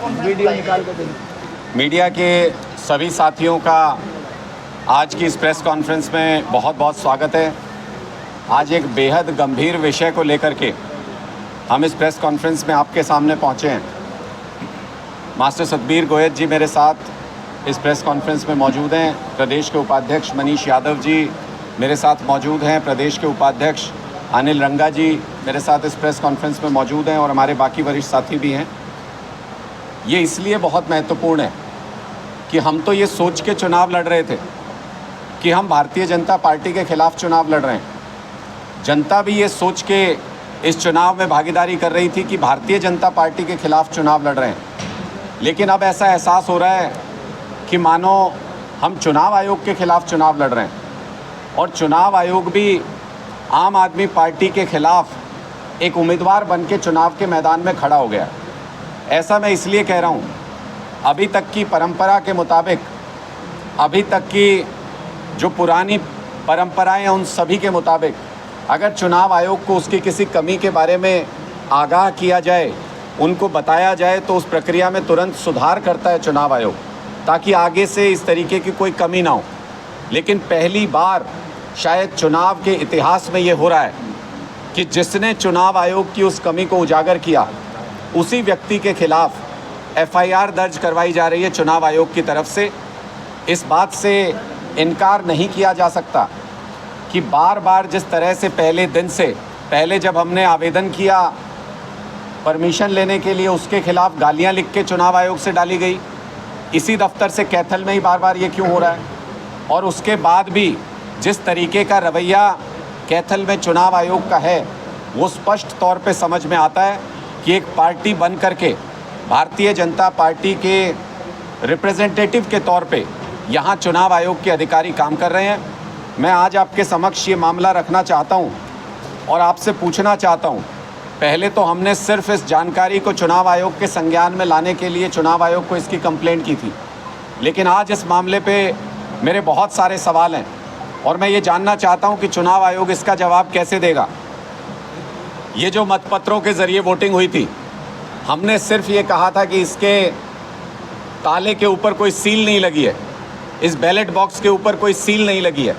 Video निकाल के दें। मीडिया के सभी साथियों का आज की इस प्रेस कॉन्फ्रेंस में बहुत बहुत स्वागत है। आज एक बेहद गंभीर विषय को लेकर के हम इस प्रेस कॉन्फ्रेंस में आपके सामने पहुंचे हैं। मास्टर सतबीर गोयत जी मेरे साथ इस प्रेस कॉन्फ्रेंस में मौजूद हैं। प्रदेश के उपाध्यक्ष मनीष यादव जी मेरे साथ मौजूद हैं। प्रदेश के उपाध्यक्ष अनिल रंगा जी मेरे साथ इस प्रेस कॉन्फ्रेंस में मौजूद हैं और हमारे बाकी वरिष्ठ साथी भी हैं। ये इसलिए बहुत महत्वपूर्ण है कि हम तो ये सोच के चुनाव लड़ रहे थे कि हम भारतीय जनता पार्टी के खिलाफ चुनाव लड़ रहे हैं। जनता भी ये सोच के इस चुनाव में भागीदारी कर रही थी कि भारतीय जनता पार्टी के खिलाफ चुनाव लड़ रहे हैं। लेकिन अब ऐसा एहसास हो रहा है कि मानो हम चुनाव आयोग के खिलाफ चुनाव लड़ रहे हैं और चुनाव आयोग भी आम आदमी पार्टी के खिलाफ एक उम्मीदवार बन के चुनाव के मैदान में खड़ा हो गया। ऐसा मैं इसलिए कह रहा हूँ, अभी तक की परंपरा के मुताबिक, अभी तक की जो पुरानी परंपराएं हैं उन सभी के मुताबिक अगर चुनाव आयोग को उसकी किसी कमी के बारे में आगाह किया जाए, उनको बताया जाए, तो उस प्रक्रिया में तुरंत सुधार करता है चुनाव आयोग, ताकि आगे से इस तरीके की कोई कमी ना हो। लेकिन पहली बार शायद चुनाव के इतिहास में ये हो रहा है कि जिसने चुनाव आयोग की उस कमी को उजागर किया उसी व्यक्ति के खिलाफ एफआईआर दर्ज करवाई जा रही है चुनाव आयोग की तरफ से। इस बात से इनकार नहीं किया जा सकता कि बार बार जिस तरह से पहले दिन से पहले जब हमने आवेदन किया परमिशन लेने के लिए, उसके खिलाफ गालियां लिख के चुनाव आयोग से डाली गई। इसी दफ्तर से कैथल में ही बार बार ये क्यों हो रहा है? और उसके बाद भी जिस तरीके का रवैया कैथल में चुनाव आयोग का है, वो स्पष्ट तौर पे समझ में आता है कि एक पार्टी बन करके भारतीय जनता पार्टी के रिप्रेजेंटेटिव के तौर पे यहाँ चुनाव आयोग के अधिकारी काम कर रहे हैं। मैं आज आपके समक्ष ये मामला रखना चाहता हूँ और आपसे पूछना चाहता हूँ। पहले तो हमने सिर्फ इस जानकारी को चुनाव आयोग के संज्ञान में लाने के लिए चुनाव आयोग को इसकी कंप्लेंट की थी, लेकिन आज इस मामले पे मेरे बहुत सारे सवाल हैं और मैं ये जानना चाहता हूँ कि चुनाव आयोग इसका जवाब कैसे देगा। ये जो मतपत्रों के ज़रिए वोटिंग हुई थी, हमने सिर्फ ये कहा था कि इसके ताले के ऊपर कोई सील नहीं लगी है, इस बैलेट बॉक्स के ऊपर कोई सील नहीं लगी है,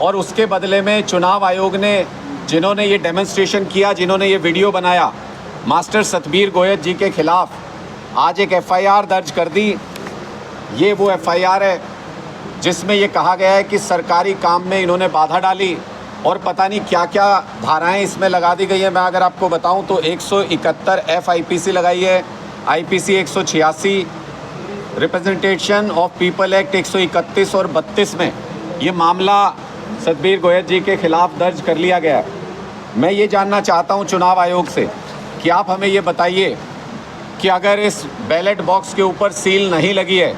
और उसके बदले में चुनाव आयोग ने जिन्होंने ये डेमोन्स्ट्रेशन किया, जिन्होंने ये वीडियो बनाया, मास्टर सतबीर गोयत जी के खिलाफ आज एक एफआईआर दर्ज कर दी। ये वो एफआईआर है जिसमें ये कहा गया है कि सरकारी काम में इन्होंने बाधा डाली और पता नहीं क्या क्या धाराएं इसमें लगा दी गई हैं। मैं अगर आपको बताऊं तो 171 FIPC लगाई है, IPC 186, representation of people act 131 और 32 में ये मामला सतबीर गोयत जी के खिलाफ दर्ज कर लिया गया है। मैं ये जानना चाहता हूं चुनाव आयोग से कि आप हमें ये बताइए कि अगर इस बैलेट बॉक्स के ऊपर सील नहीं लगी है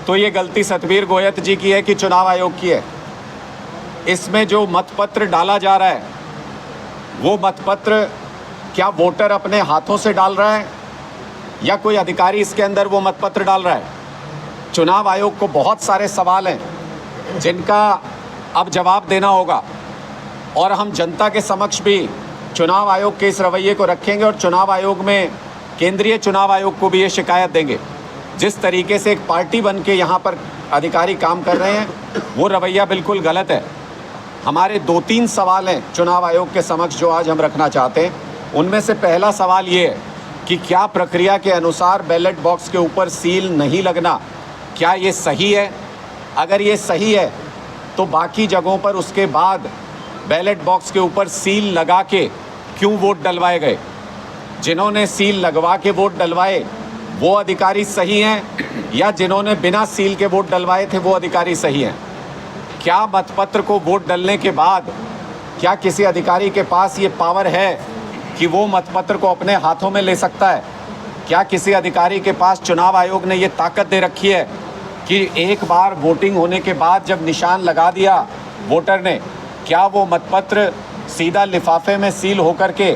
तो ये गलती सतबीर गोयत जी की है कि चुनाव आयोग की है? इसमें जो मतपत्र डाला जा रहा है वो मतपत्र क्या वोटर अपने हाथों से डाल रहा है या कोई अधिकारी इसके अंदर वो मतपत्र डाल रहा है? चुनाव आयोग को बहुत सारे सवाल हैं जिनका अब जवाब देना होगा और हम जनता के समक्ष भी चुनाव आयोग के इस रवैये को रखेंगे और चुनाव आयोग में केंद्रीय चुनाव आयोग को भी ये शिकायत देंगे। जिस तरीके से एक पार्टी बन के यहाँ पर अधिकारी काम कर रहे हैं वो रवैया बिल्कुल गलत है। हमारे 2-3 सवाल हैं चुनाव आयोग के समक्ष जो आज हम रखना चाहते हैं। उनमें से पहला सवाल ये है कि क्या प्रक्रिया के अनुसार बैलेट बॉक्स के ऊपर सील नहीं लगना, क्या ये सही है? अगर ये सही है तो बाकी जगहों पर उसके बाद बैलेट बॉक्स के ऊपर सील लगा के क्यों वोट डलवाए गए? जिन्होंने सील लगवा के वोट डलवाए वो अधिकारी सही हैं या जिन्होंने बिना सील के वोट डलवाए थे वो अधिकारी सही हैं? क्या मतपत्र को वोट डलने के बाद क्या किसी अधिकारी के पास ये पावर है कि वो मतपत्र को अपने हाथों में ले सकता है? क्या किसी अधिकारी के पास चुनाव आयोग ने ये ताकत दे रखी है कि एक बार वोटिंग होने के बाद जब निशान लगा दिया वोटर ने, क्या वो मतपत्र सीधा लिफाफे में सील होकर के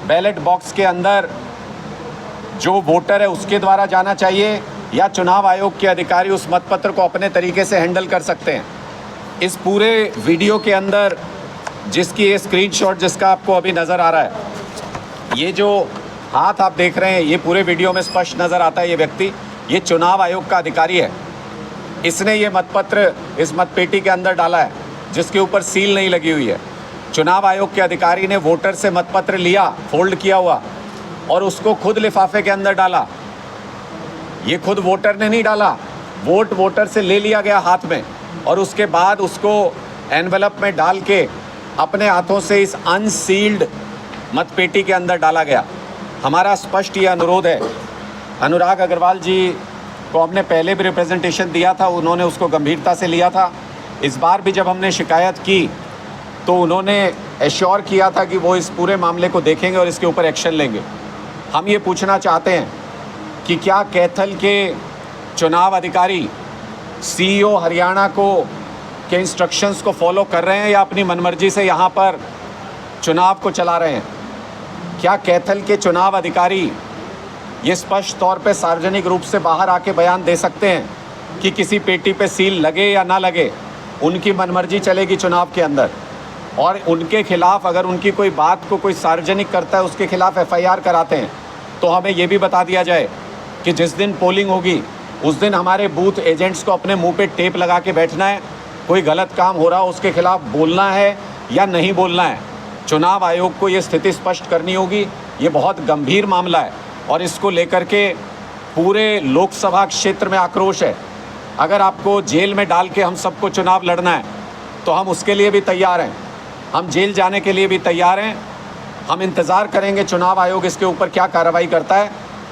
बैलेट बॉक्स के अंदर जो वोटर है उसके द्वारा जाना चाहिए या चुनाव आयोग के अधिकारी उस मतपत्र को अपने तरीके से हैंडल कर सकते हैं? इस पूरे वीडियो के अंदर जिसकी ये स्क्रीनशॉट जिसका आपको अभी नज़र आ रहा है, ये जो हाथ आप देख रहे हैं, ये पूरे वीडियो में स्पष्ट नज़र आता है। ये व्यक्ति ये चुनाव आयोग का अधिकारी है। इसने ये मतपत्र इस मतपेटी के अंदर डाला है जिसके ऊपर सील नहीं लगी हुई है। चुनाव आयोग के अधिकारी ने वोटर से मतपत्र लिया फोल्ड किया हुआ और उसको खुद लिफाफे के अंदर डाला। ये खुद वोटर ने नहीं डाला, वोट वोटर से ले लिया गया हाथ में और उसके बाद उसको एनवेलप में डाल के अपने हाथों से इस अनसील्ड मतपेटी के अंदर डाला गया। हमारा स्पष्ट ये अनुरोध है, अनुराग अग्रवाल जी को हमने पहले भी रिप्रेजेंटेशन दिया था, उन्होंने उसको गंभीरता से लिया था। इस बार भी जब हमने शिकायत की तो उन्होंने एश्योर किया था कि वो इस पूरे मामले को देखेंगे और इसके ऊपर एक्शन लेंगे। हम ये पूछना चाहते हैं कि क्या कैथल के चुनाव अधिकारी सीईओ हरियाणा के इंस्ट्रक्शंस को फॉलो कर रहे हैं या अपनी मनमर्जी से यहाँ पर चुनाव को चला रहे हैं? क्या कैथल के चुनाव अधिकारी ये स्पष्ट तौर पे सार्वजनिक रूप से बाहर आके बयान दे सकते हैं कि किसी पेटी पे सील लगे या ना लगे, उनकी मनमर्जी चलेगी चुनाव के अंदर? और उनके खिलाफ अगर उनकी कोई बात को कोई सार्वजनिक करता है, उसके खिलाफ एफआईआर कराते हैं, तो हमें ये भी बता दिया जाए कि जिस दिन पोलिंग होगी उस दिन हमारे बूथ एजेंट्स को अपने मुंह पे टेप लगा के बैठना है। कोई गलत काम हो रहा हो उसके खिलाफ बोलना है या नहीं बोलना है। चुनाव आयोग को ये स्थिति स्पष्ट करनी होगी। ये बहुत गंभीर मामला है और इसको लेकर के पूरे लोकसभा क्षेत्र में आक्रोश है। अगर आपको जेल में डाल के हम सबको चुनाव लड़ना है तो हम उसके लिए भी तैयार हैं, हम जेल जाने के लिए भी तैयार हैं। हम इंतज़ार करेंगे चुनाव आयोग इसके ऊपर क्या कार्रवाई करता है,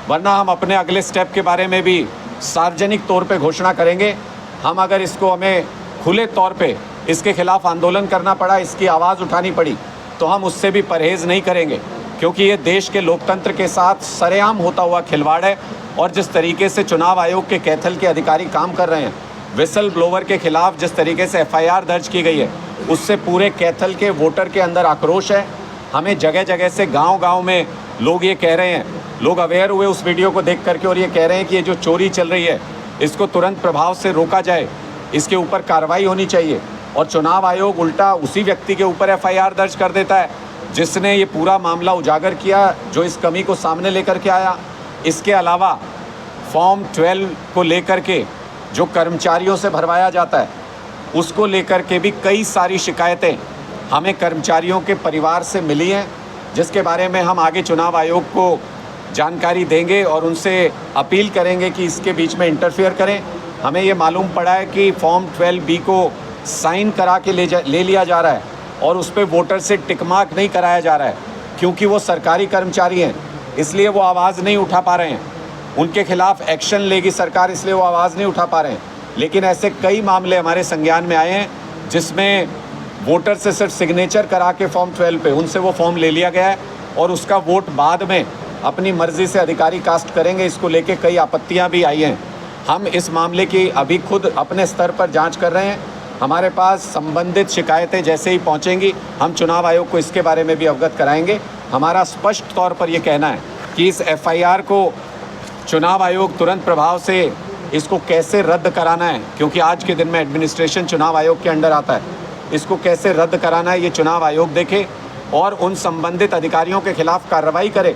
वरना हम अपने अगले स्टेप के बारे में भी सार्वजनिक तौर पे घोषणा करेंगे। हम अगर इसको हमें खुले तौर पे इसके खिलाफ आंदोलन करना पड़ा, इसकी आवाज़ उठानी पड़ी, तो हम उससे भी परहेज़ नहीं करेंगे, क्योंकि ये देश के लोकतंत्र के साथ सरेआम होता हुआ खिलवाड़ है। और जिस तरीके से चुनाव आयोग के कैथल के अधिकारी काम कर रहे हैं, विसल ब्लोवर के खिलाफ जिस तरीके से एफआईआर दर्ज की गई है, उससे पूरे कैथल के वोटर के अंदर आक्रोश है। हमें जगह जगह से गांव-गांव में लोग ये कह रहे हैं, लोग अवेयर हुए उस वीडियो को देख करके और ये कह रहे हैं कि ये जो चोरी चल रही है इसको तुरंत प्रभाव से रोका जाए, इसके ऊपर कार्रवाई होनी चाहिए। और चुनाव आयोग उल्टा उसी व्यक्ति के ऊपर एफआईआर दर्ज कर देता है जिसने ये पूरा मामला उजागर किया, जो इस कमी को सामने लेकर के आया। इसके अलावा फॉर्म 12 को लेकर के जो कर्मचारियों से भरवाया जाता है, उसको लेकर के भी कई सारी शिकायतें हमें कर्मचारियों के परिवार से मिली हैं, जिसके बारे में हम आगे चुनाव आयोग को जानकारी देंगे और उनसे अपील करेंगे कि इसके बीच में इंटरफेयर करें। हमें ये मालूम पड़ा है कि फॉर्म 12B को साइन करा के ले लिया जा रहा है और उस पर वोटर से टिक मार्क नहीं कराया जा रहा है, क्योंकि वो सरकारी कर्मचारी हैं, इसलिए वो आवाज़ नहीं उठा पा रहे हैं। उनके खिलाफ एक्शन लेगी सरकार, इसलिए वो आवाज़ नहीं उठा पा रहे हैं। लेकिन ऐसे कई मामले हमारे संज्ञान में आए हैं जिसमें वोटर से सिर्फ सिग्नेचर करा के फॉर्म 12 पे उनसे वो फॉर्म ले लिया गया है और उसका वोट बाद में अपनी मर्ज़ी से अधिकारी कास्ट करेंगे। इसको लेके कई आपत्तियां भी आई हैं। हम इस मामले की अभी खुद अपने स्तर पर जांच कर रहे हैं। हमारे पास संबंधित शिकायतें जैसे ही पहुंचेंगी हम चुनाव आयोग को इसके बारे में भी अवगत कराएंगे। हमारा स्पष्ट तौर पर यह कहना है कि इस एफआईआर को चुनाव आयोग तुरंत प्रभाव से इसको कैसे रद्द कराना है, क्योंकि आज के दिन में एडमिनिस्ट्रेशन चुनाव आयोग के अंडर आता है। इसको कैसे रद्द कराना है ये चुनाव आयोग देखे और उन संबंधित अधिकारियों के खिलाफ कार्रवाई करे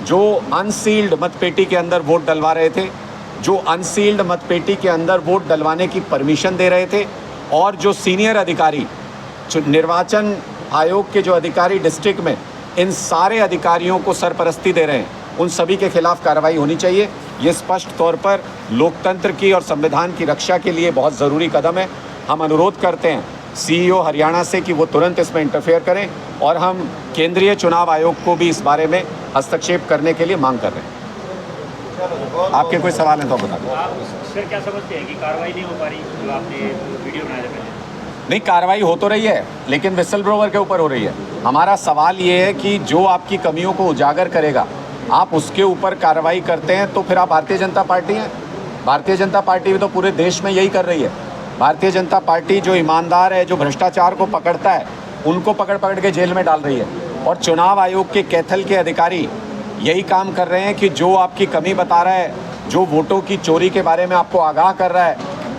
जो अनसील्ड मतपेटी के अंदर वोट डलवा रहे थे, जो अनसील्ड मतपेटी के अंदर वोट डलवाने की परमिशन दे रहे थे, और जो सीनियर अधिकारी निर्वाचन आयोग के जो अधिकारी डिस्ट्रिक्ट में इन सारे अधिकारियों को सरपरस्ती दे रहे हैं, उन सभी के खिलाफ कार्रवाई होनी चाहिए। ये स्पष्ट तौर पर लोकतंत्र की और संविधान की रक्षा के लिए बहुत ज़रूरी कदम है। हम अनुरोध करते हैं सीईओ हरियाणा से कि वो तुरंत इसमें इंटरफेयर करें और हम केंद्रीय चुनाव आयोग को भी इस बारे में हस्तक्षेप करने के लिए मांग कर रहे हैं। आपके कोई सवाल हैं तो बता दो। आप सर क्या समझते हैं कि कार्रवाई नहीं हो पा रही जो आपने वीडियो बनाया था पहले? नहीं, कार्रवाई हो तो रही है, लेकिन विसल ब्लोवर के ऊपर हो रही है। हमारा सवाल ये है कि जो आपकी कमियों को उजागर करेगा आप उसके ऊपर कार्रवाई करते हैं तो फिर आप भारतीय जनता पार्टी हैं। भारतीय जनता पार्टी भी तो पूरे देश में यही कर रही है। भारतीय जनता पार्टी जो ईमानदार है, जो भ्रष्टाचार को पकड़ता है, उनको पकड़ पकड़ के जेल में डाल रही है। और चुनाव आयोग के कैथल के अधिकारी यही काम कर रहे हैं कि जो आपकी कमी बता रहा है, जो वोटों की चोरी के बारे में आपको आगाह कर रहा है,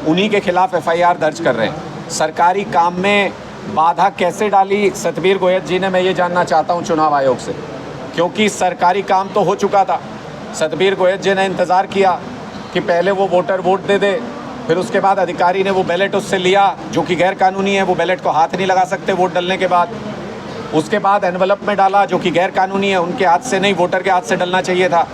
उन्हीं के खिलाफ एफआईआर दर्ज कर रहे हैं। सरकारी काम में बाधा कैसे डाली सतबीर गोयल जी ने, मैं ये जानना चाहता हूँ चुनाव आयोग से, क्योंकि सरकारी काम तो हो चुका था। सतबीर गोयल जी ने इंतज़ार किया कि पहले वो वोटर वोट दे दे, फिर उसके बाद अधिकारी ने वो बैलेट उससे लिया जो कि गैर कानूनी है, वो बैलेट को हाथ नहीं लगा सकते वोट डलने के बाद। उसके बाद एनवलप में डाला जो कि गैर कानूनी है, उनके हाथ से नहीं, वोटर के हाथ से डलना चाहिए था।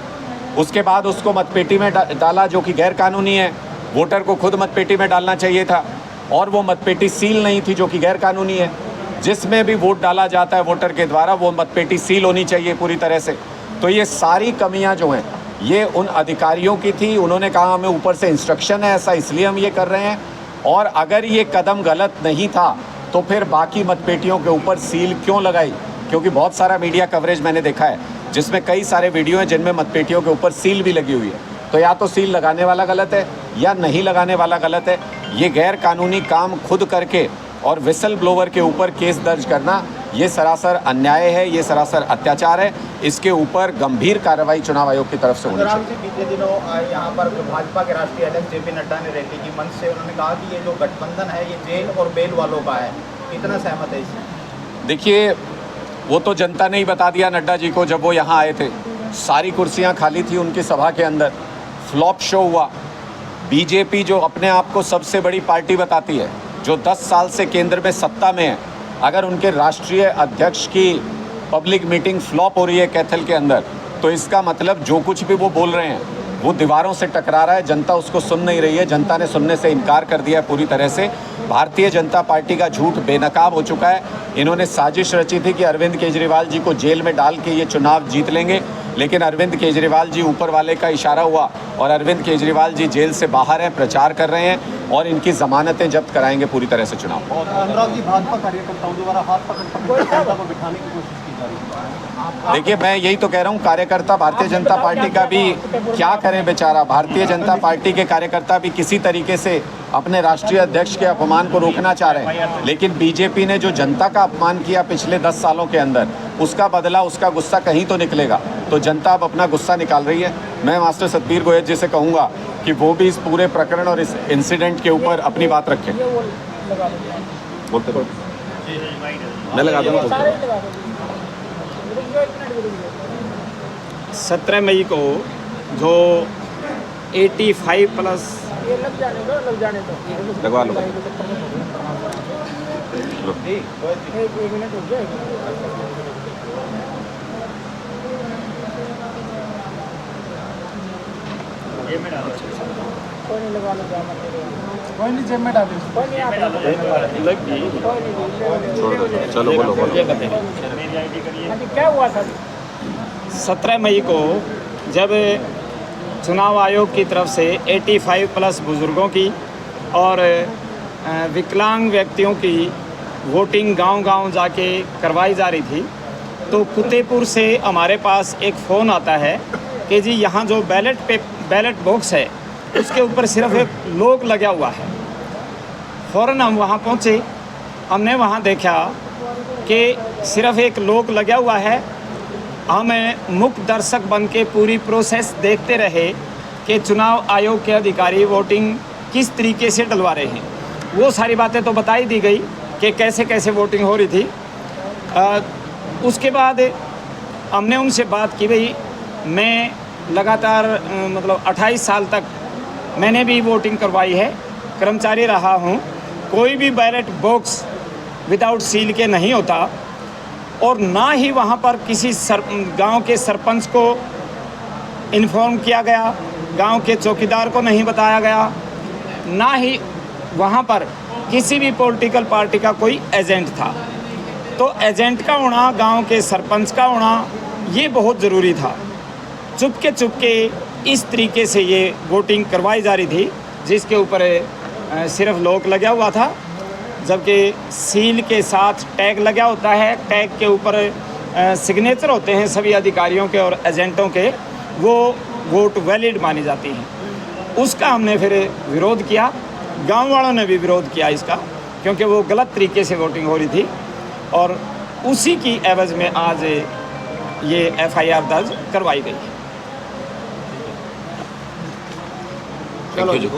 उसके बाद उसको मतपेटी में डाला जो कि गैर कानूनी है, वोटर को खुद मतपेटी में डालना चाहिए था। और वो मतपेटी सील नहीं थी जो कि गैर कानूनी है। जिसमें भी वोट डाला जाता है वोटर के द्वारा, वो मतपेटी सील होनी चाहिए पूरी तरह से। तो ये सारी कमियां जो हैं ये उन अधिकारियों की थी। उन्होंने कहा हमें ऊपर से इंस्ट्रक्शन है ऐसा, इसलिए हम ये कर रहे हैं। और अगर ये कदम गलत नहीं था तो फिर बाकी मतपेटियों के ऊपर सील क्यों लगाई? क्योंकि बहुत सारा मीडिया कवरेज मैंने देखा है जिसमें कई सारे वीडियो हैं जिनमें मतपेटियों के ऊपर सील भी लगी हुई है। तो या तो सील लगाने वाला गलत है या नहीं लगाने वाला गलत है। ये गैर कानूनी काम खुद करके और विसल ब्लोवर के ऊपर केस दर्ज करना ये सरासर अन्याय है, ये सरासर अत्याचार है। इसके ऊपर गंभीर कार्रवाई चुनाव आयोग की तरफ से होनी चाहिए। बीते दिनों यहाँ पर भाजपा के राष्ट्रीय अध्यक्ष जेपी नड्डा ने रैली की मंच से उन्होंने कहा कि ये जो गठबंधन है ये जेल और बेल वालों का है, कितना सहमत है इससे? देखिए, वो तो जनता ने ही बता दिया नड्डा जी को। जब वो यहाँ आए थे सारी कुर्सियाँ खाली थी उनकी सभा के अंदर, फ्लॉप शो हुआ। बीजेपी जो अपने आप को सबसे बड़ी पार्टी बताती है, जो 10 साल से केंद्र में सत्ता में है, अगर उनके राष्ट्रीय अध्यक्ष की पब्लिक मीटिंग फ्लॉप हो रही है कैथल के अंदर, तो इसका मतलब जो कुछ भी वो बोल रहे हैं वो दीवारों से टकरा रहा है। जनता उसको सुन नहीं रही है, जनता ने सुनने से इनकार कर दिया है पूरी तरह से। भारतीय जनता पार्टी का झूठ बेनकाब हो चुका है। इन्होंने साजिश रची थी कि अरविंद केजरीवाल जी को जेल में डाल के ये चुनाव जीत लेंगे, लेकिन अरविंद केजरीवाल जी ऊपर वाले का इशारा हुआ और अरविंद केजरीवाल जी जेल से बाहर हैं, प्रचार कर रहे हैं और इनकी ज़मानतें जब्त कराएंगे पूरी तरह से चुनाव। अनुराग जी, भाजपा कार्यकर्ताओं द्वारा हाथ पकड़ जनता को बिठाने की कोशिश की जा रही है। देखिए, मैं यही तो कह रहा हूँ, कार्यकर्ता भारतीय जनता पार्टी का भी क्या करें बेचारा। भारतीय जनता पार्टी के कार्यकर्ता भी किसी तरीके से अपने राष्ट्रीय अध्यक्ष के अपमान को रोकना चाह रहे हैं, लेकिन बीजेपी ने जो जनता का अपमान किया पिछले 10 सालों के अंदर, उसका बदला, उसका गुस्सा कहीं तो निकलेगा। तो जनता अब अपना गुस्सा निकाल रही है। मैं मास्टर सतबीर गोयल जी से कहूँगा कि वो भी इस पूरे प्रकरण और इस इंसिडेंट के ऊपर अपनी बात रखें। बोलते मैं लगा दूँगा। 17 मई को जो 85+ लगवा लो। कोई नहीं, जेब में डालो। चलो बोलो बोलो। क्या हुआ था? 17 मई को जब चुनाव आयोग की तरफ से 85+ बुज़ुर्गों की और विकलांग व्यक्तियों की वोटिंग गांव-गांव जाके करवाई जा रही थी, तो फतेहपुर से हमारे पास एक फ़ोन आता है कि जी यहाँ जो बैलेट बॉक्स है उसके ऊपर सिर्फ एक लॉक लगा हुआ है। फ़ौरन हम वहाँ पहुँचे, हमने वहाँ देखा कि सिर्फ एक लॉक लगा हुआ है। हम मुख्य दर्शक बन के पूरी प्रोसेस देखते रहे कि चुनाव आयोग के अधिकारी वोटिंग किस तरीके से डलवा रहे हैं। वो सारी बातें तो बता ही दी गई कि कैसे कैसे वोटिंग हो रही थी। उसके बाद हमने उनसे बात की, भाई मैं लगातार मतलब 28 साल तक मैंने भी वोटिंग करवाई है, कर्मचारी रहा हूँ, कोई भी बैलेट बॉक्स विदाउट सील के नहीं होता और ना ही वहाँ पर किसी गांव के सरपंच को इन्फॉर्म किया गया, गांव के चौकीदार को नहीं बताया गया, ना ही वहाँ पर किसी भी पॉलिटिकल पार्टी का कोई एजेंट था। तो एजेंट का होना, गांव के सरपंच का होना, ये बहुत ज़रूरी था। चुपके इस तरीके से ये वोटिंग करवाई जा रही थी, जिसके ऊपर सिर्फ लॉक लगा हुआ था, जबकि सील के साथ टैग लगा होता है। टैग के ऊपर सिग्नेचर होते हैं सभी अधिकारियों के और एजेंटों के, वो वोट वैलिड मानी जाती हैं। उसका हमने फिर विरोध किया, गांव वालों ने भी विरोध किया इसका, क्योंकि वो गलत तरीके से वोटिंग हो रही थी और उसी की एवज में आज ये FIR दर्ज करवाई गई। Thank you.